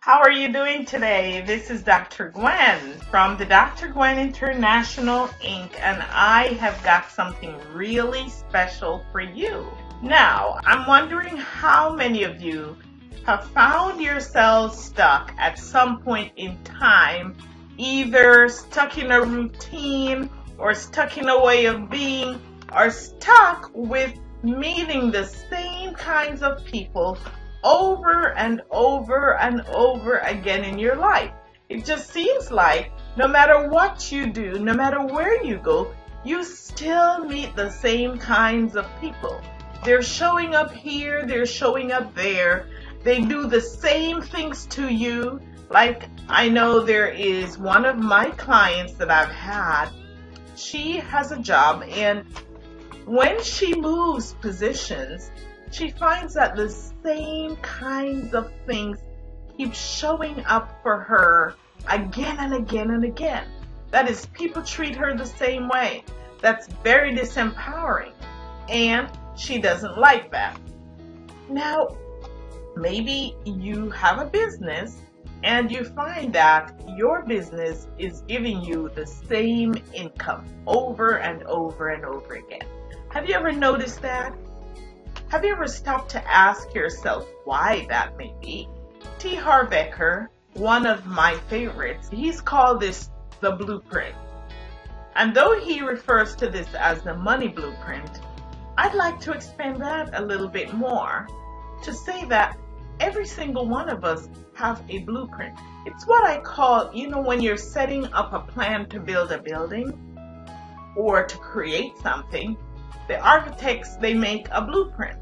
How are you doing today? This is Dr. Gwen from the Dr. Gwen International Inc. and I have got something really special for you. Now, I'm wondering how many of you have found yourselves stuck at some point in time, either stuck in a routine or stuck in a way of being or stuck with meeting the same kinds of people over and over and over again in your life. It just seems like no matter what you do, no matter where you go, you still meet the same kinds of people. They're showing up here, they're showing up there. They do the same things to you. Like, I know there is one of my clients that I've had. She has a job, and when she moves positions, she finds that the same kinds of things keep showing up for her again and again and again. That is, people treat her the same way. That's very disempowering, and she doesn't like that. Now, maybe you have a business and you find that your business is giving you the same income over and over and over again. Have you ever noticed that? Have you ever stopped to ask yourself why that may be? T. Harv Eker, one of my favorites, he's called this the blueprint. And though he refers to this as the money blueprint, I'd like to expand that a little bit more to say that every single one of us have a blueprint. It's what I call, when you're setting up a plan to build a building or to create something, the architects, they make a blueprint.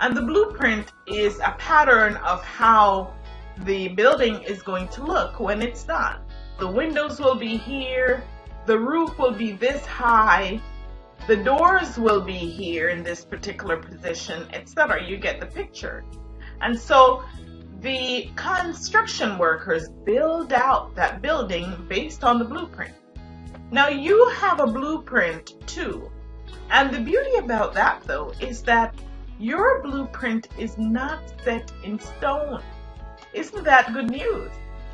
And the blueprint is a pattern of how the building is going to look when it's done. The windows will be here, the roof will be this high, the doors will be here in this particular position, etc. You get the picture. And so the construction workers build out that building based on the blueprint. Now you have a blueprint too. And the beauty about that, though, is that your blueprint is not set in stone. Isn't that good news?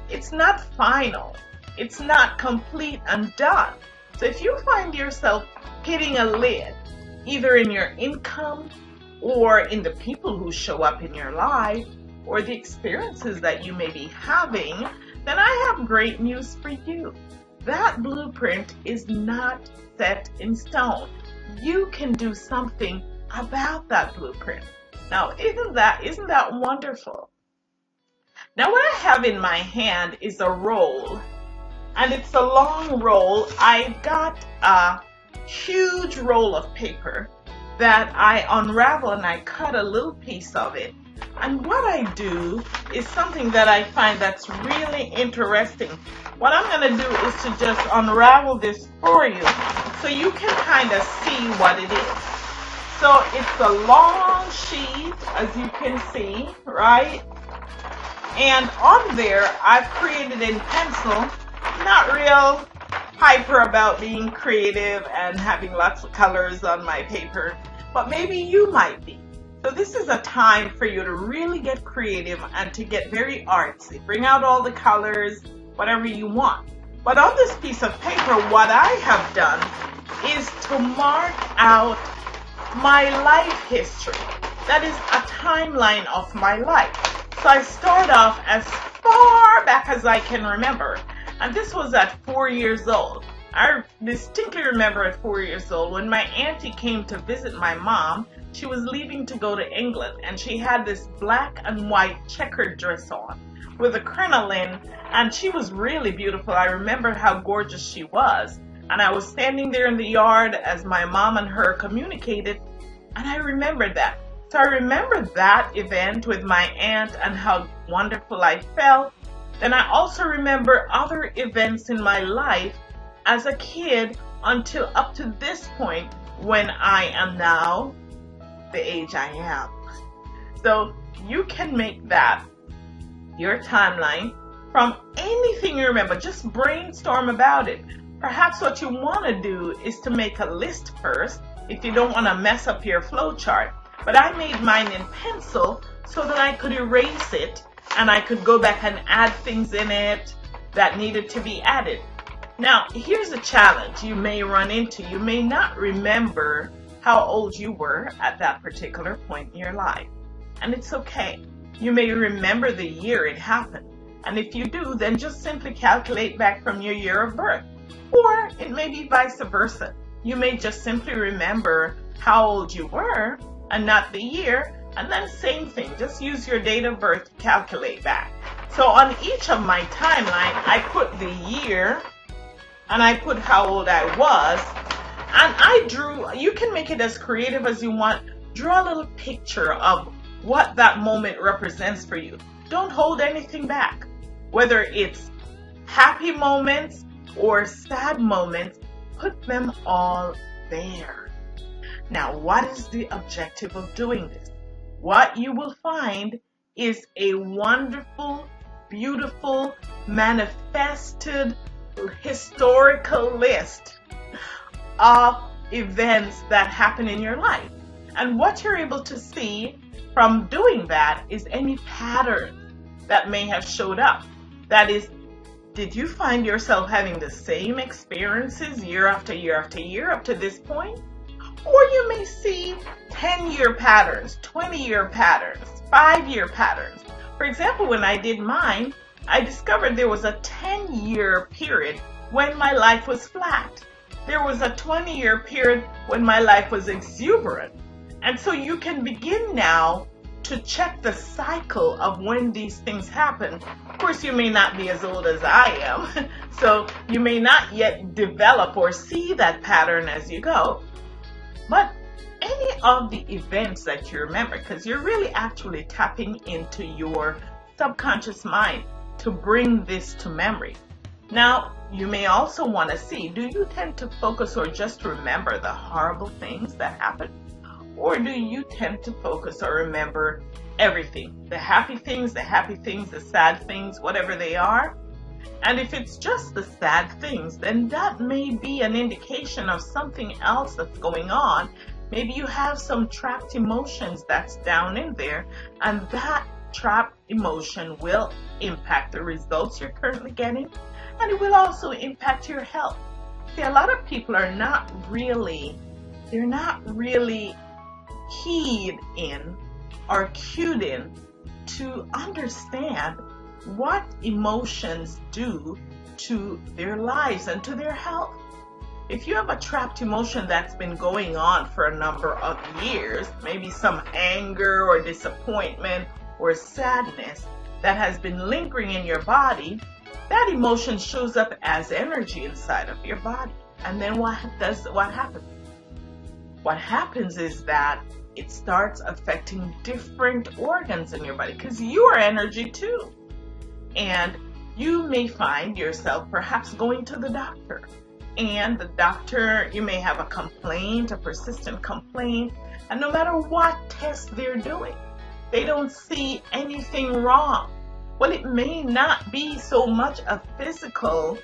It's not final. It's not complete and done. So if you find yourself hitting a lid, either in your income or in the people who show up in your life or the experiences that you may be having, then I have great news for you. That blueprint is not set in stone. You can do something about that blueprint. Now, isn't that wonderful? Now, what I have in my hand is a roll, and it's a long roll. I've got a huge roll of paper that I unravel and I cut a little piece of it. And what I do is something that I find that's really interesting. What I'm going to do is to just unravel this for you so you can kind of see what it is. So it's a long sheet, as you can see, right? And on there, I've created in pencil, not real hyper about being creative and having lots of colors on my paper, but maybe you might be. So this is a time for you to really get creative and to get very artsy. Bring out all the colors, whatever you want. But on this piece of paper, what I have done is to mark out my life history. That is a timeline of my life. So I start off as far back as I can remember. And this was at 4 years old. I distinctly remember at 4 years old when my auntie came to visit my mom. She was leaving to go to England, and she had this black and white checkered dress on with a crinoline, and she was really beautiful. I remember how gorgeous she was. And I was standing there in the yard as my mom and her communicated, and I remembered that. So I remember that event with my aunt and how wonderful I felt. Then I also remember other events in my life as a kid until up to this point when I am now the age I am. So you can make that your timeline from anything you remember. Just brainstorm about it. Perhaps what you want to do is to make a list first if you don't want to mess up your flow chart. But I made mine in pencil so that I could erase it and I could go back and add things in it that needed to be added. Now, here's a challenge you may run into. You may not remember how old you were at that particular point in your life. And it's okay. You may remember the year it happened. And if you do, then just simply calculate back from your year of birth. Or it may be vice versa. You may just simply remember how old you were and not the year. And then same thing, just use your date of birth to calculate back. So on each of my timeline, I put the year and I put how old I was. And I drew, you can make it as creative as you want. Draw a little picture of what that moment represents for you. Don't hold anything back. Whether it's happy moments or sad moments, put them all there. Now, what is the objective of doing this? What you will find is a wonderful, beautiful, manifested, historical list of events that happen in your life. And what you're able to see from doing that is any pattern that may have showed up. That is, did you find yourself having the same experiences year after year after year up to this point? Or you may see 10-year patterns, 20-year patterns, 5-year patterns. For example, when I did mine, I discovered there was a 10-year period when my life was flat. There was a 20-year period when my life was exuberant. And so you can begin now to check the cycle of when these things happen. Of course, you may not be as old as I am, so you may not yet develop or see that pattern as you go. But any of the events that you remember, because you're really actually tapping into your subconscious mind to bring this to memory. Now, you may also want to see, do you tend to focus or just remember the horrible things that happen? Or do you tend to focus or remember everything? The happy things, the sad things, whatever they are. And if it's just the sad things, then that may be an indication of something else that's going on. Maybe you have some trapped emotions that's down in there, and that trapped emotion will impact the results you're currently getting, and it will also impact your health. See, a lot of people are not really keyed in or cued in to understand what emotions do to their lives and to their health. If you have a trapped emotion that's been going on for a number of years, maybe some anger or disappointment or sadness that has been lingering in your body, that emotion shows up as energy inside of your body. And then what happens? What happens is that it starts affecting different organs in your body, because you are energy too. And you may find yourself perhaps going to the doctor. And the doctor, you may have a complaint, a persistent complaint, and no matter what test they're doing, they don't see anything wrong. Well, it may not be so much a physical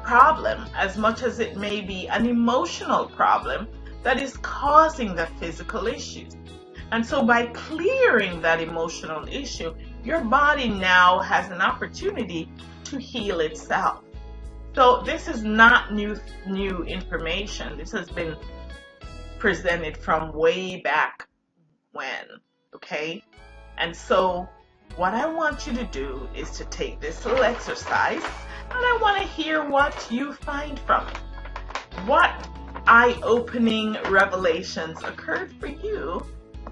problem as much as it may be an emotional problem that is causing the physical issues. And so by clearing that emotional issue, your body now has an opportunity to heal itself. So this is not new information. This has been presented from way back when, okay? And so what I want you to do is to take this little exercise, and I want to hear what you find from it. What eye-opening revelations occurred for you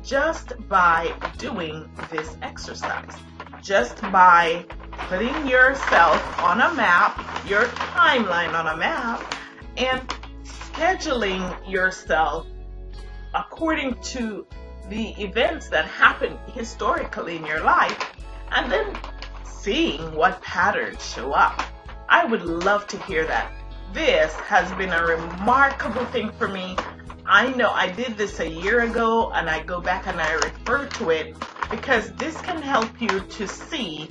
just by doing this exercise, just by putting yourself on a map, your timeline on a map, and scheduling yourself according to the events that happened historically in your life, and then seeing what patterns show up. I would love to hear that. This has been a remarkable thing for me. I know I did this a year ago, and I go back and I refer to it because this can help you to see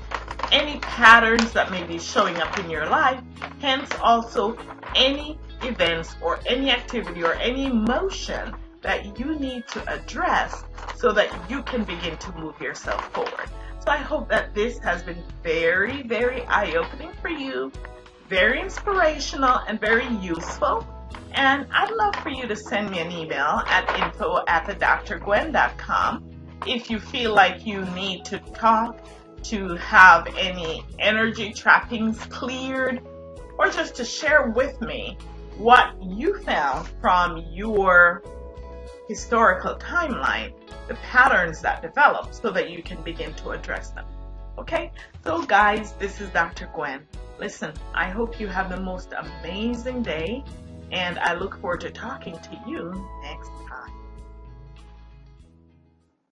any patterns that may be showing up in your life, hence also any events or any activity or any emotion that you need to address so that you can begin to move yourself forward. So I hope that this has been very, very eye-opening for you, very inspirational and very useful. And I'd love for you to send me an email at info@thedrgwen.com if you feel like you need to talk, to have any energy trappings cleared, or just to share with me what you found from your historical timeline, the patterns that develop, so that you can begin to address them. Okay? So guys, this is Dr. Gwen. Listen, I hope you have the most amazing day, and I look forward to talking to you next